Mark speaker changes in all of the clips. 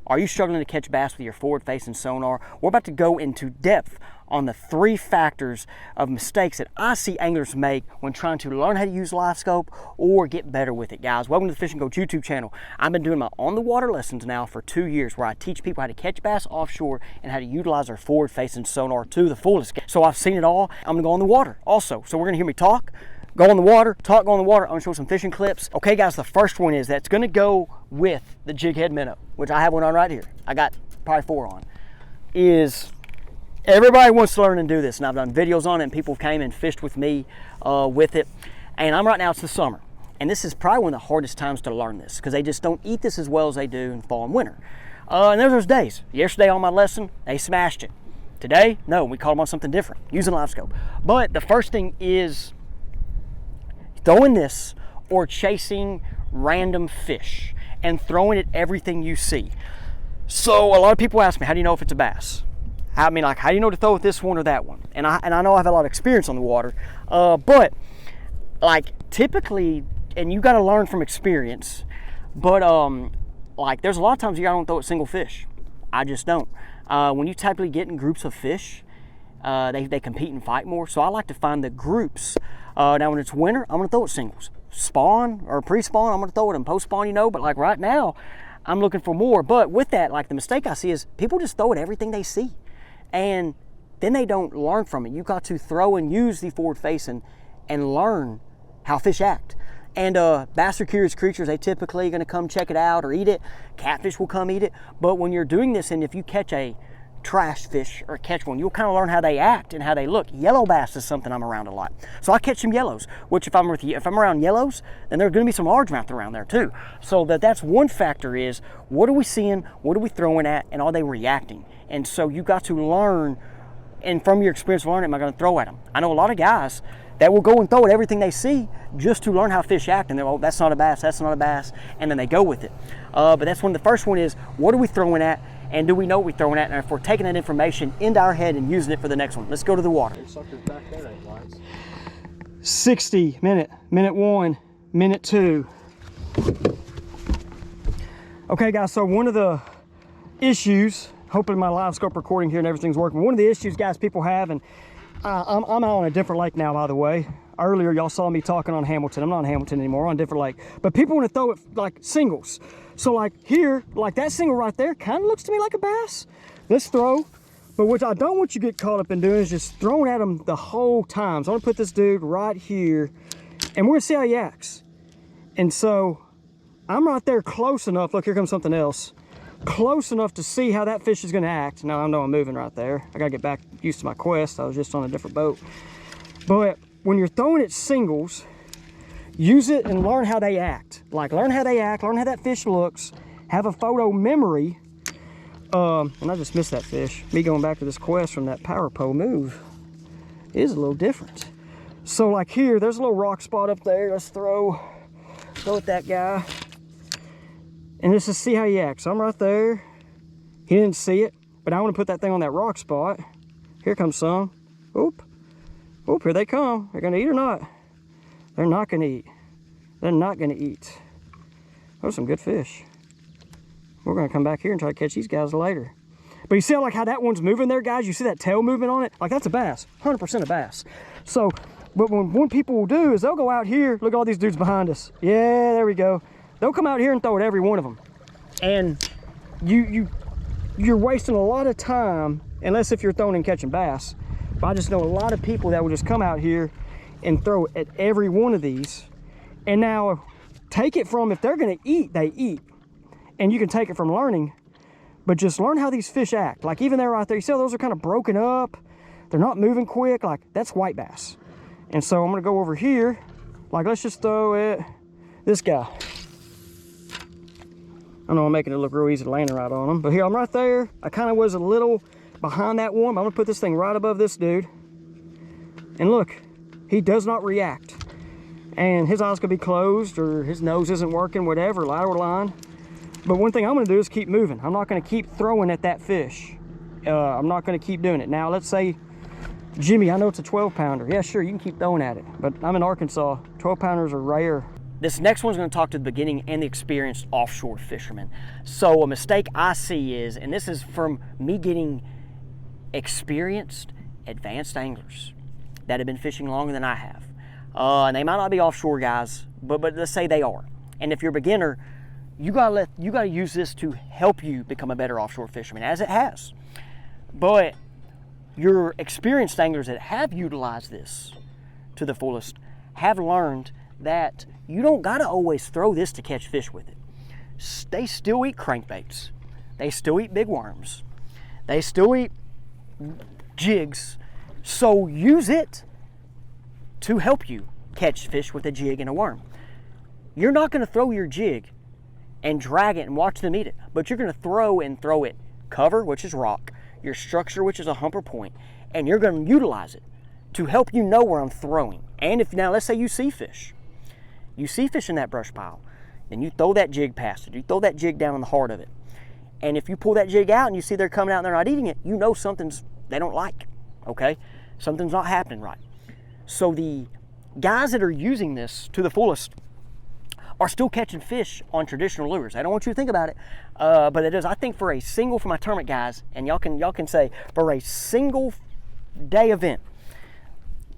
Speaker 1: Are you struggling to catch bass with your forward-facing sonar? We're about to go into depth on the 3 factors of mistakes that I see anglers make when trying to learn how to use Livescope or get better with it. Guys, welcome to the Fishing Coach YouTube channel. I've been doing my on-the-water lessons now for 2 years where I teach people how to catch bass offshore and how to utilize their forward-facing sonar to the fullest. So I've seen it all. I'm gonna go on the water also. So we're gonna hear me talk, go on the water, talk, go on the water. I'm gonna show some fishing clips. Okay guys, the first one is that's gonna go with the jig head minnow, which I have one on right here. I got probably 4 on. Is everybody wants to learn and do this, and I've done videos on it and people came and fished with me with it. And I'm right now, it's the summer. And this is probably one of the hardest times to learn this because they just don't eat this as well as they do in fall and winter. And there's those days. Yesterday on my lesson, they smashed it. Today, no, we caught them on something different, using Livescope. But the first thing is throwing this or chasing random fish and throwing at everything you see. So a lot of people ask me, how do you know if it's a bass? I mean, like, how do you know to throw with this one or that one? And I know I have a lot of experience on the water, but like typically, and you got to learn from experience, but like there's a lot of times you don't throw at single fish. I just don't. When you typically get in groups of fish, they compete and fight more. So I like to find the groups. Now when it's winter, I'm gonna throw it singles. Spawn or pre-spawn, I'm gonna throw it in post-spawn, you know, but like right now, I'm looking for more. But with that, like the mistake I see is people just throw at everything they see. And then they don't learn from it. You got to throw and use the forward facing and learn how fish act. And bass are curious creatures. They typically gonna come check it out or eat it. Catfish will come eat it. But when you're doing this, and if you catch a trash fish or catch one, you'll kind of learn how they act and how they look. Yellow bass is something I'm around a lot. So I catch some yellows, which if I'm around yellows, then there's gonna be some largemouth around there too. So that's one factor is, what are we seeing, what are we throwing at, and are they reacting? And so you got to learn, and from your experience learning, am I gonna throw at them? I know a lot of guys that will go and throw at everything they see just to learn how fish act, and they're, oh, that's not a bass, that's not a bass, and then they go with it. But that's one of the first one is, what are we throwing at? And do we know what we're throwing at? And if we're taking that information into our head and using it for the next one. Let's go to the water. 60, minute 1, minute 2. Okay guys, so one of the issues, hoping my Livescope recording here and everything's working. One of the issues guys people have, and I'm out on a different lake now, by the way. Earlier y'all saw me talking on Hamilton. I'm not on Hamilton anymore, I'm on a different lake. But people want to throw it like singles. So like here, like that single right there kind of looks to me like a bass. Let's throw. But what I don't want you to get caught up in doing is just throwing at him the whole time. So I'm gonna put this dude right here and we're gonna see how he acts. And so I'm right there close enough. Look, here comes something else. Close enough to see how that fish is gonna act. Now I know I'm moving right there. I gotta get back used to my quest. I was just on a different boat. But when you're throwing at singles, use it and learn how they act. Like learn how they act, learn how that fish looks, have a photo memory. And I just missed that fish. Me going back to this quest from that power pole move is a little different. So like here, there's a little rock spot up there. Let's throw at that guy. And let's just see how he acts. I'm right there. He didn't see it, but I want to put that thing on that rock spot. Here comes some. Oop. Oop, here they come. They're gonna eat or not? They're not gonna eat. They're not gonna eat. Those are some good fish. We're gonna come back here and try to catch these guys later. But you see like how that one's moving there, guys? You see that tail movement on it? Like that's a bass, 100% a bass. So, but what people will do is they'll go out here, look at all these dudes behind us. Yeah, there we go. They'll come out here and throw at every one of them. And you're wasting a lot of time, unless if you're throwing and catching bass. But I just know a lot of people that will just come out here and throw at every one of these. And now take it from, if they're gonna eat, they eat. And you can take it from learning, but just learn how these fish act. Like even there right there, you see how those are kind of broken up? They're not moving quick, like that's white bass. And so I'm gonna go over here, like let's just throw at this guy. I know I'm making it look real easy to land right on him, but here I'm right there. I kind of was a little behind that one, but I'm gonna put this thing right above this dude. And look, he does not react. And his eyes could be closed or his nose isn't working, whatever, lateral line. But one thing I'm gonna do is keep moving. I'm not gonna keep throwing at that fish. I'm not gonna keep doing it. Now let's say, Jimmy, I know it's a 12 pounder. Yeah, sure, you can keep throwing at it. But I'm in Arkansas, 12 pounders are rare. This next one's going to talk to the beginning and the experienced offshore fisherman. So a mistake I see is, and this is from me getting experienced, advanced anglers that have been fishing longer than I have. And they might not be offshore guys, but let's say they are. And if you're a beginner, you gotta use this to help you become a better offshore fisherman, as it has. But your experienced anglers that have utilized this to the fullest have learned that you don't gotta always throw this to catch fish with it. They still eat crankbaits. They still eat big worms. They still eat jigs. So use it to help you catch fish with a jig and a worm. You're not gonna throw your jig and drag it and watch them eat it, but you're gonna throw it cover, which is rock, your structure, which is a humper point, and you're gonna utilize it to help you know where I'm throwing. And if now, let's say you see fish in that brush pile, then you throw that jig past it, you throw that jig down in the heart of it. And if you pull that jig out and you see they're coming out and they're not eating it, you know something's they don't like, okay? Something's not happening right. So the guys that are using this to the fullest are still catching fish on traditional lures. I don't want you to think about it, but it is. I think for my tournament guys, and y'all can say, for a single day event,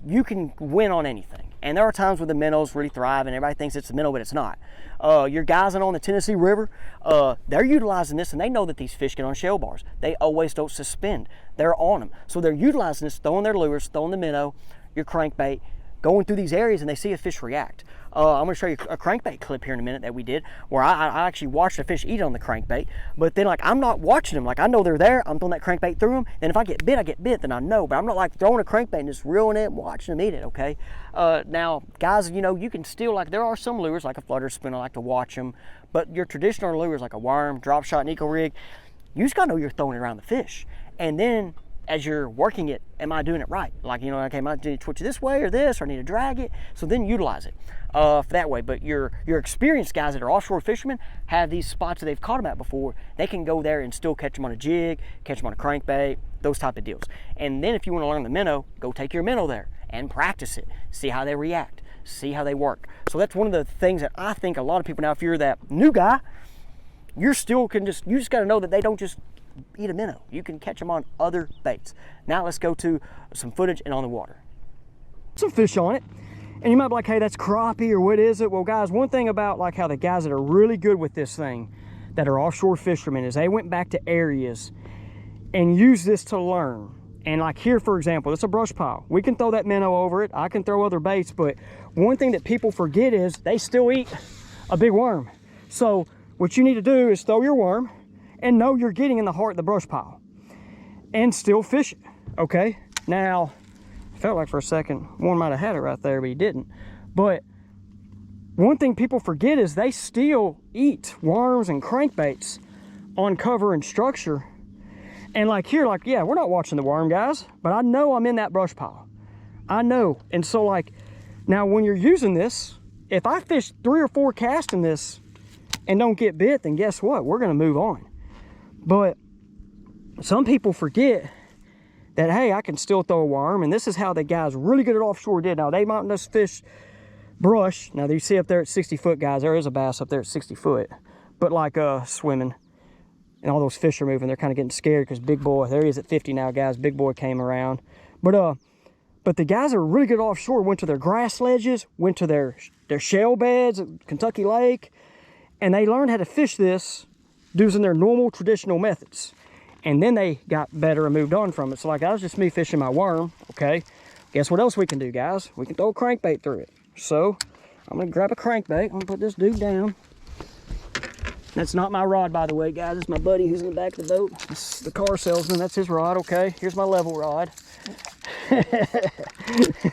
Speaker 1: you can win on anything. And there are times where the minnows really thrive and everybody thinks it's the minnow, but it's not. Your guys on the Tennessee River, they're utilizing this and they know that these fish get on shell bars. They always don't suspend. They're on them. So they're utilizing this, throwing their lures, throwing the minnow, your crankbait, going through these areas, and they see a fish react. I'm going to show you a crankbait clip here in a minute that we did, where I actually watched a fish eat on the crankbait, but then like I'm not watching them. Like I know they're there, I'm throwing that crankbait through them, and if I get bit, then I know, but I'm not like throwing a crankbait and just reeling it and watching them eat it, okay? Now, guys, you know, you can still, like, there are some lures, like a flutter spin, I like to watch them, but your traditional lures, like a worm, drop shot, and eco rig, you just got to know you're throwing it around the fish. And then as you're working it, am I doing it right? Like, you know, okay, am I need to twitch it this way or this, or I need to drag it? So then utilize it for that way. But your experienced guys that are offshore fishermen have these spots that they've caught them at before. They can go there and still catch them on a jig, catch them on a crankbait, those type of deals. And then if you want to learn the minnow, go take your minnow there and practice it. See how they react, see how they work. So that's one of the things that I think a lot of people, now if you're that new guy, you just got to know that they don't just eat a minnow. You can catch them on other baits. Now let's go to some footage and on the water. Some fish on it, and you might be like, hey, that's crappie, or what is it? Well, guys, one thing about like how the guys that are really good with this thing, that are offshore fishermen, is they went back to areas and used this to learn. And like here, for example, it's a brush pile. We can throw that minnow over it. I can throw other baits, but one thing that people forget is they still eat a big worm. So what you need to do is throw your worm and know you're getting in the heart of the brush pile and still fish it, okay? Now, I felt like for a second one might have had it right there, but he didn't. But one thing people forget is they still eat worms and crankbaits on cover and structure. And like here, like, yeah, we're not watching the worm, guys, but I know I'm in that brush pile. I know. And so like, now when you're using this, if I fish 3 or 4 casts in this and don't get bit, then guess what? We're gonna move on. But some people forget that, hey, I can still throw a worm, and this is how the guys really good at offshore did. Now, they might just fish brush. Now, you see up there at 60 foot, guys, there is a bass up there at 60 foot. But like swimming, and all those fish are moving, they're kind of getting scared because big boy, there he is at 50 now, guys. Big boy came around. But the guys that are really good offshore went to their grass ledges, went to their shell beds at Kentucky Lake, and they learned how to fish this using their normal traditional methods. And then they got better and moved on from it. So like, that was just me fishing my worm, okay? Guess what else we can do, guys? We can throw a crankbait through it. So I'm gonna grab a crankbait. I'm gonna put this dude down. That's not my rod, by the way, guys. It's my buddy who's in the back of the boat. It's the car salesman, that's his rod, okay? Here's my level rod. I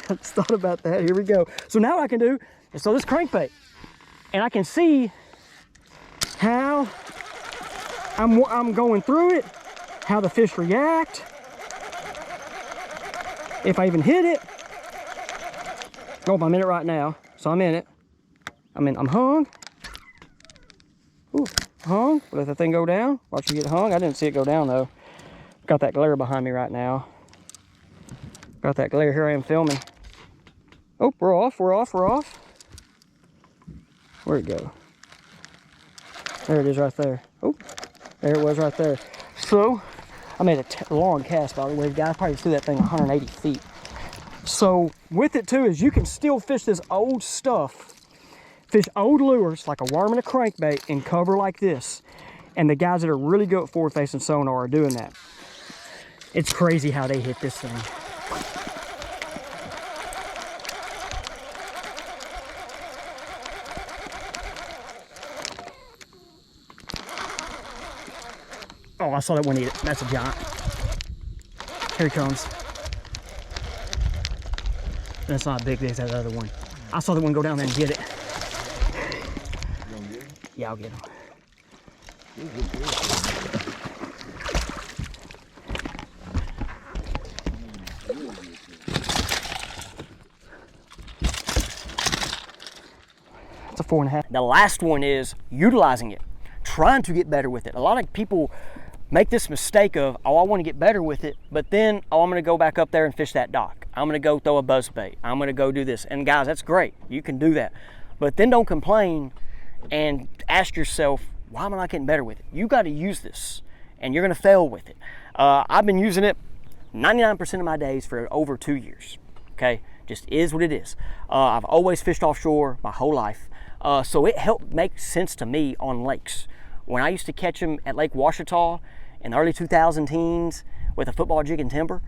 Speaker 1: just thought about that, here we go. So now what I can do is throw this crankbait, and I can see how I'm going through it, how the fish react, if I even hit it. Oh, I'm in it right now, so I'm in it. I'm hung. Ooh, hung. Let the thing go down. Watch me get hung. I didn't see it go down though. Got that glare behind me right now. Got that glare. Here I am filming. Oh, we're off. Where'd it go? There it is right there. Oh, there it was right there. So, I made a long cast, by the way, guys. Probably threw that thing 180 feet. So, with it too, is you can still fish this old stuff. Fish old lures, like a worm and a crankbait, in cover like this. And the guys that are really good at forward-facing sonar are doing that. It's crazy how they hit this thing. Oh, I saw that one eat it. That's a giant. Here he comes. That's not big as that other one. I saw that one go down there and get it.
Speaker 2: You gonna get him?
Speaker 1: Yeah, I'll get him. It's a 4.5. The last one is utilizing it, trying to get better with it. A lot of people make this mistake of, oh, I want to get better with it, but then, oh, I'm going to go back up there and fish that dock. I'm going to go throw a buzz bait. I'm going to go do this. And guys, that's great. You can do that. But then don't complain and ask yourself, why am I not getting better with it? You got to use this, and you're going to fail with it. I've been using it 99% of my days for over 2 years. Okay, just is what it is. I've always fished offshore my whole life, so it helped make sense to me on lakes. When I used to catch them at Lake Ouachita in the early 2000 teens with a football jig and timber,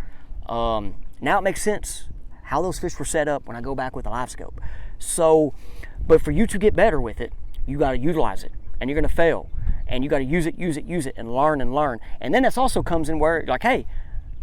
Speaker 1: now it makes sense how those fish were set up when I go back with a Livescope. So, but for you to get better with it, you got to utilize it, and you're going to fail, and you got to use it, and learn and learn. And then this also comes in where you're like, hey,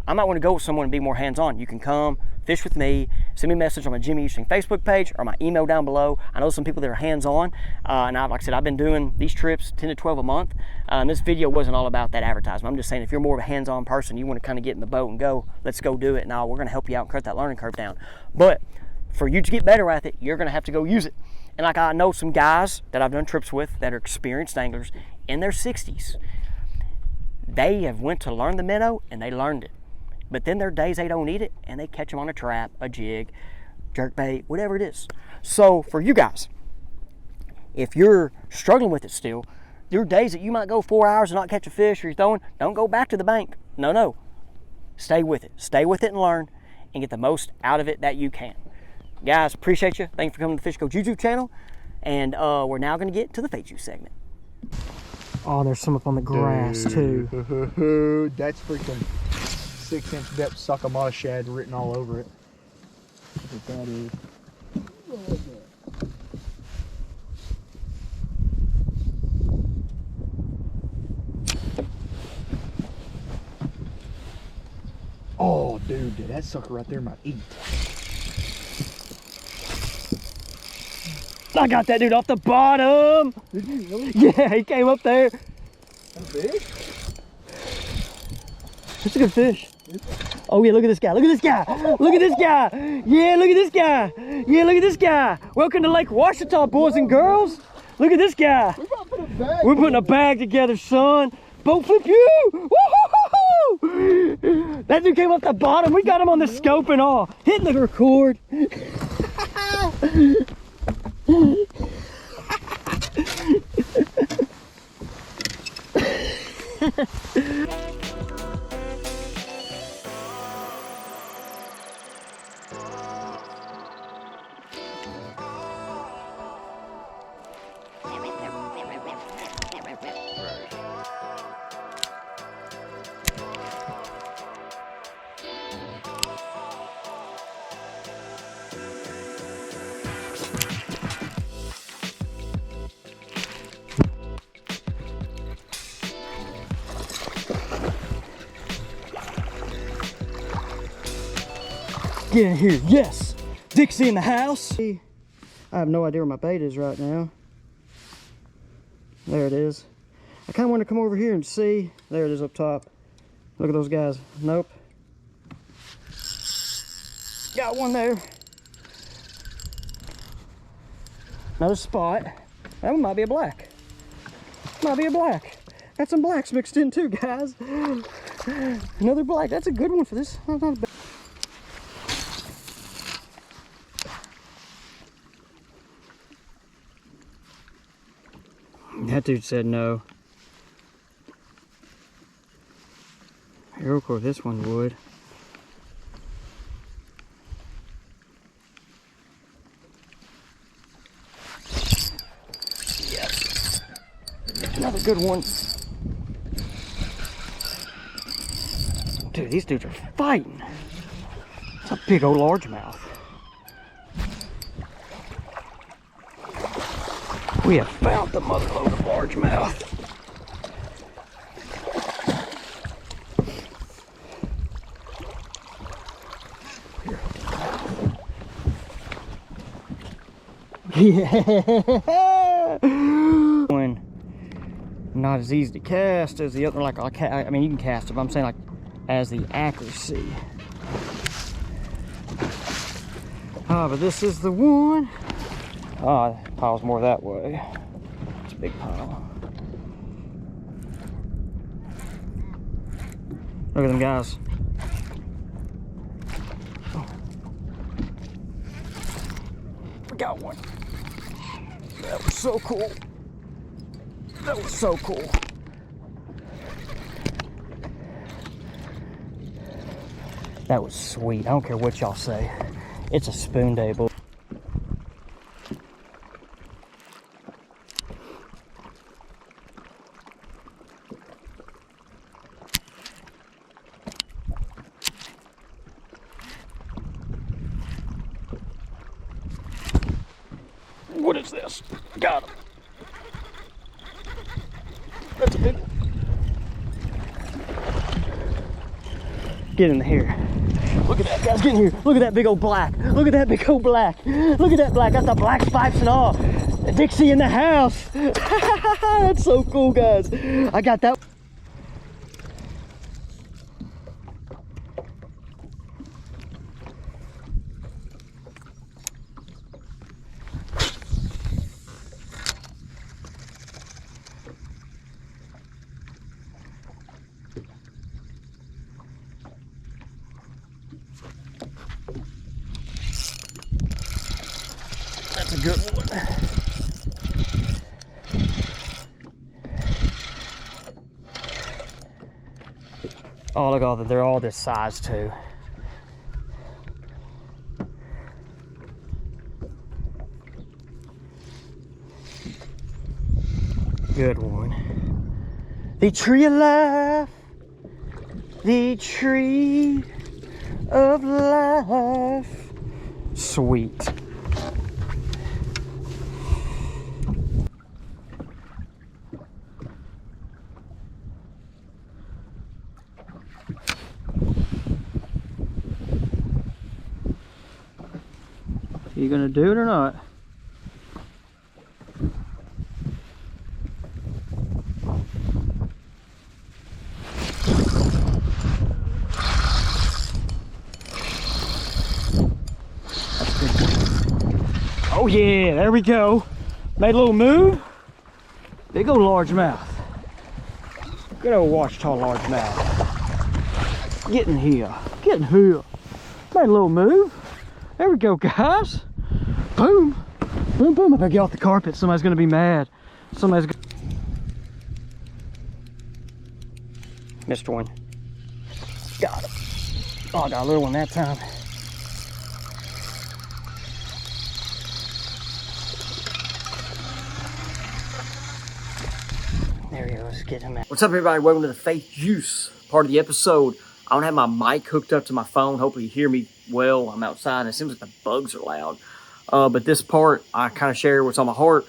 Speaker 1: I might want to go with someone and be more hands-on. You can come fish with me, send me a message on my Jimmy Easting Facebook page or my email down below. I know some people that are hands-on, and like I said, I've been doing these trips 10 to 12 a month. And this video wasn't all about that advertisement. I'm just saying, if you're more of a hands-on person, you want to kind of get in the boat and go, let's go do it. Now we're going to help you out and cut that learning curve down. But for you to get better at it, you're going to have to go use it. And like I know some guys that I've done trips with that are experienced anglers in their 60s. They have went to learn the minnow and they learned it. But then there are days they don't eat it and they catch them on a trap, a jig, jerkbait, whatever it is. So for you guys, if you're struggling with it still, there are days that you might go 4 hours and not catch a fish or you're throwing, don't go back to the bank. No. Stay with it. Stay with it and learn and get the most out of it that you can. Guys, appreciate you. Thanks for coming to the Fish Coach YouTube channel. And we're now going to get to the Fade Juice segment. Oh, there's some up on the grass too.
Speaker 2: That's freaking 6-inch depth suckamata shad written all over it. That's what that is. Oh, dude, that sucker right there might eat.
Speaker 1: I got that dude off the bottom.
Speaker 2: Did you really?
Speaker 1: Yeah, he came up there.
Speaker 2: That's big?
Speaker 1: That's a good fish. Oh yeah, look at this guy. Look at this guy. Look at this guy. Yeah, look at this guy. Yeah, look at this guy. Welcome to Lake Ouachita, boys and girls. Look at this guy. We're putting a bag together, son. Boat flip you. Woo-hoo-hoo-hoo. That dude came off the bottom. We got him on the scope and all. Hitting the record. Get in here, yes! Dixie in the house. I have no idea where my bait is right now. There it is. I kind of want to come over here and see. There it is up top. Look at those guys. Nope. Got one there. Another spot. That one might be a black. Might be a black. Got some blacks mixed in too, guys. Another black. That's a good one for this. Not bad. That dude said no. Here, of course, this one would. Yes. Another good one. Dude, these dudes are fighting. It's a big old largemouth. We have found the motherload of largemouth. Yeah. One, not as easy to cast as the other. Like I mean, you can cast it, but I'm saying like as the accuracy. Ah, but this is the one. Ah, the pile's more that way. It's a big pile. Look at them guys. Oh. We got one. That was so cool. That was so cool. That was sweet. I don't care what y'all say. It's a spoon day, boy. What is this? Got him. That's a big one. Get in here. Look at that, guys, get in here. Look at that big old black. Look at that big old black. Look at that black. Got the black spikes and all. Dixie in the house. That's so cool, guys. I got that. That's a good one. Oh, look at all that. They're all this size too. Good one. The tree of life. The tree of life. Sweet. You gonna do it or not? That's good. Oh yeah, there we go. Made a little move. Big old largemouth. Good old Washita largemouth. Get in here. Get in here. Made a little move. There we go, guys. Boom. Boom, boom. I better get off the carpet. Somebody's going to be mad. Somebody's going to... Missed one. Got him. Oh, I got a little one that time. There he goes. Get him out. What's up, everybody? Welcome to the Faith Juice part of the episode. I don't have my mic hooked up to my phone. Hopefully you hear me well. I'm outside and it seems like the bugs are loud. But this part, I kind of share what's on my heart.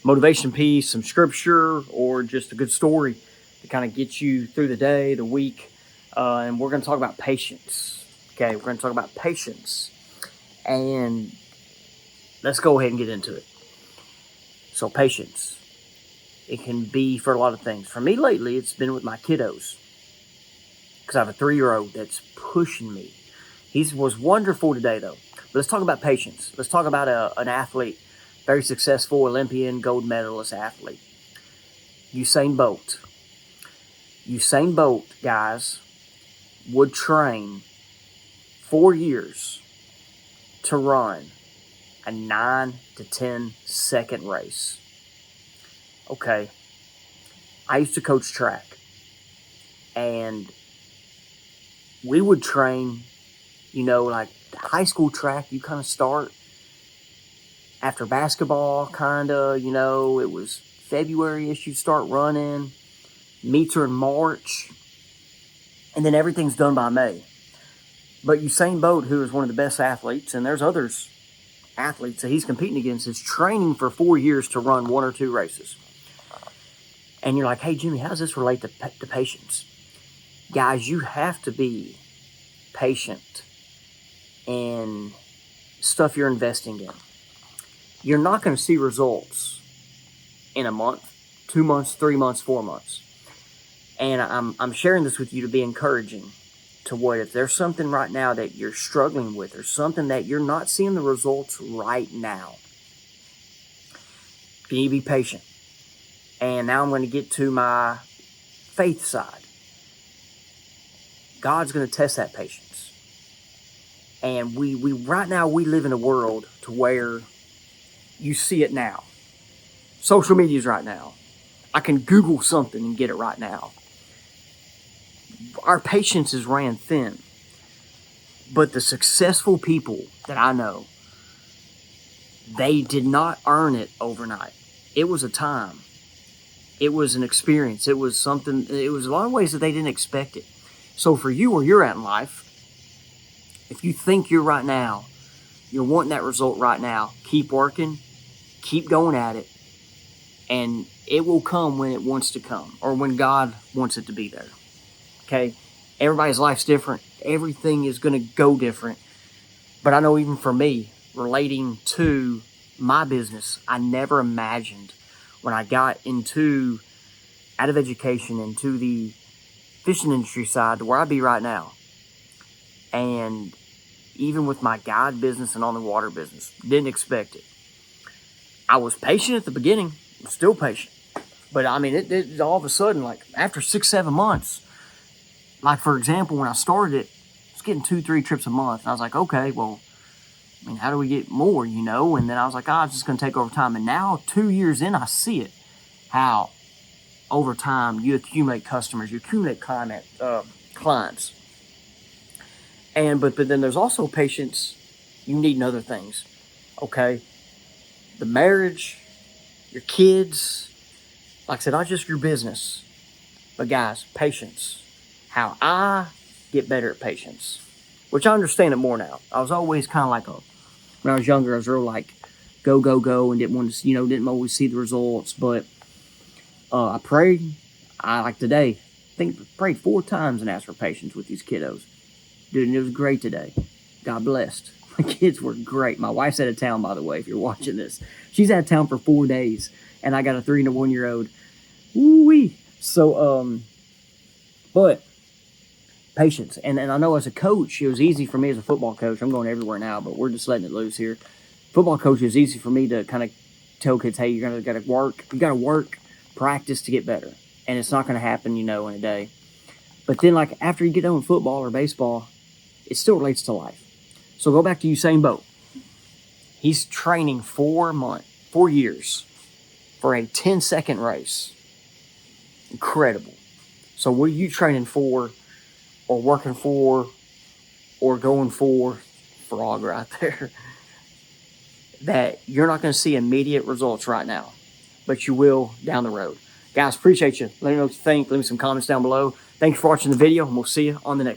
Speaker 1: Motivation piece, some scripture, or just a good story to kind of get you through the day, the week. And we're going to talk about patience. Okay, we're going to talk about patience. And let's go ahead and get into it. So patience. It can be for a lot of things. For me lately, it's been with my kiddos. Because I have a 3-year-old that's pushing me. He was wonderful today, though. But let's talk about patience. Let's talk about an athlete, very successful Olympian, gold medalist athlete. Usain Bolt. Usain Bolt, guys, would train 4 years to run a 9 to 10 second race. Okay, I used to coach track, and we would train, you know, like high school track, you kind of start after basketball, kind of, you know, it was February-ish, you start running, meets are in March, and then everything's done by May. But Usain Bolt, who is one of the best athletes, and there's others athletes that he's competing against, is training for 4 years to run 1 or 2 races. And you're like, hey, Jimmy, how does this relate to patience? Guys, you have to be patient in stuff you're investing in. You're not going to see results in a month, 2 months, 3 months, 4 months. And I'm sharing this with you to be encouraging to what if there's something right now that you're struggling with or something that you're not seeing the results right now. Can you be patient? And now I'm going to get to my faith side. God's going to test that patience. And we right now we live in a world to where you see it now. Social media's right now. I can Google something and get it right now. Our patience is ran thin. But the successful people that I know, they did not earn it overnight. It was a time. It was an experience. It was something, it was a lot of ways that they didn't expect it. So for you, where you're at in life, if you think you're right now, you're wanting that result right now, keep working, keep going at it, and it will come when it wants to come, or when God wants it to be there. Okay? Everybody's life's different. Everything is going to go different. But I know even for me, relating to my business, I never imagined when I got out of education, into the fishing industry side, to where I'd be right now. And even with my guide business and on the water business, didn't expect it. I was patient at the beginning. I'm still patient. But I mean, it all of a sudden, like after 6-7 months, like for example, when I started it, I was getting 2-3 trips a month. And I was like, okay, well, I mean, how do we get more, you know? And then I was like, it's just going to take over time. And now 2 years in, I see it, how over time you accumulate customers, you accumulate clients. And but then there's also patience you need in other things, okay? The marriage, your kids, like I said, not just your business, but guys, patience. How I get better at patience, which I understand it more now. I was always kind of like when I was younger, I was real like go, and didn't want to, didn't always see the results. But I prayed. Like today, I think I prayed 4 times and asked for patience with these kiddos. Dude, and it was great today. God blessed. My kids were great. My wife's out of town, by the way, if you're watching this. She's out of town for 4 days, and I got a 3 and a 1-year-old. Woo-wee. So, but patience. And I know as a coach, it was easy for me as a football coach. I'm going everywhere now, but we're just letting it loose here. Football coach, it was easy for me to kind of tell kids, hey, you're got to work. You got to work, practice to get better. And it's not going to happen, in a day. But then, like, after you get done with football or baseball, it still relates to life. So go back to Usain Bolt. He's training 4 years for a 10-second race. Incredible. So what are you training for, or working for, or going for, frog right there, that you're not going to see immediate results right now, but you will down the road. Guys, appreciate you. Let me know what you think. Leave me some comments down below. Thanks for watching the video, and we'll see you on the next one.